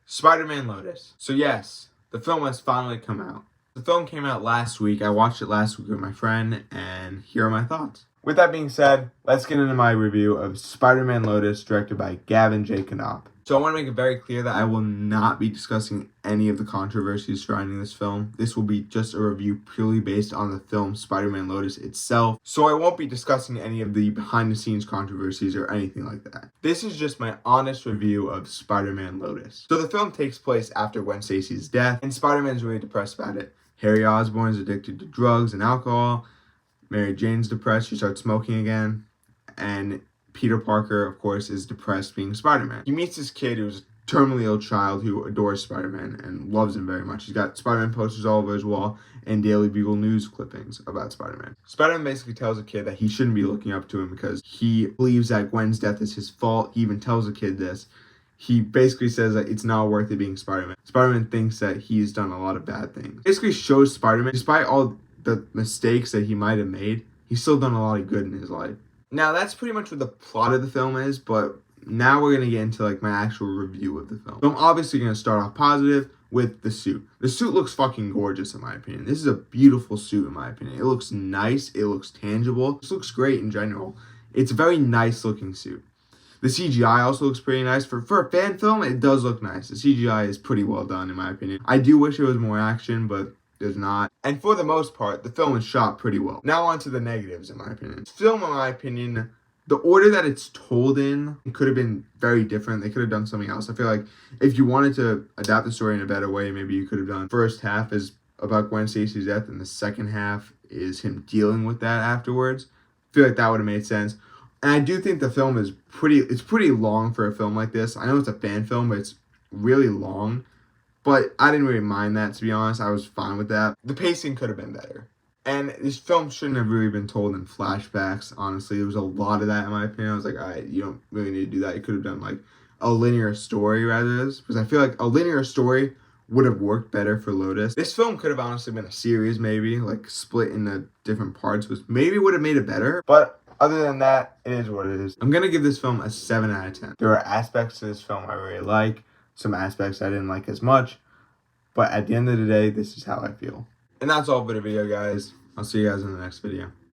Spider-Man Lotus. So yes, the film has finally come out. The film came out last week. I watched it last week with my friend, and here are my thoughts. With that being said, let's get into my review of Spider-Man Lotus, directed by Gavin J. Knopf. So I want to make it very clear that I will not be discussing any of the controversies surrounding this film. This will be just a review purely based on the film Spider-Man Lotus itself. So I won't be discussing any of the behind-the-scenes controversies or anything like that. This is just my honest review of Spider-Man Lotus. So the film takes place after Gwen Stacy's death, and Spider-Man's really depressed about it. Harry Osborn is addicted to drugs and alcohol. Mary Jane's depressed. She starts smoking again. And Peter Parker, of course, is depressed being Spider-Man. He meets this kid who's a terminally ill child who adores Spider-Man and loves him very much. He's got Spider-Man posters all over his wall and Daily Bugle news clippings about Spider-Man. Spider-Man basically tells the kid that he shouldn't be looking up to him because he believes that Gwen's death is his fault. He even tells the kid this. He basically says that it's not worth it being Spider-Man. Spider-Man thinks that he's done a lot of bad things. Basically shows Spider-Man, despite all the mistakes that he might have made, he's still done a lot of good in his life. Now, that's pretty much what the plot of the film is, but now we're going to get into like my actual review of the film. So I'm obviously going to start off positive with the suit. The suit looks fucking gorgeous in my opinion. This is a beautiful suit in my opinion. It looks nice. It looks tangible. This looks great in general. It's a very nice looking suit. The CGI also looks pretty nice. For a fan film, it does look nice. The CGI is pretty well done in my opinion. I do wish there was more action, but there's not. And for the most part, the film is shot pretty well. Now on to the negatives in my opinion. This film, in my opinion, the order that it's told in could have been very different. They could have done something else. I feel like if you wanted to adapt the story in a better way, maybe you could have done first half is about Gwen Stacy's death and the second half is him dealing with that afterwards. I feel like that would have made sense. And I do think the film is pretty long for a film like this. I know it's a fan film, but it's really long. But I didn't really mind that, to be honest. I was fine with that. The pacing could have been better. And this film shouldn't have really been told in flashbacks, honestly. There was a lot of that, in my opinion. I was like, all right, you don't really need to do that. You could have done, like, a linear story rather than this. Because I feel like a linear story would have worked better for Lotus. This film could have honestly been a series, maybe. Like, split into different parts. Which maybe would have made it better. But other than that, it is what it is. I'm going to give this film a 7 out of 10. There are aspects to this film I really like. Some aspects I didn't like as much. But at the end of the day, this is how I feel. And that's all for the video, guys. I'll see you guys in the next video.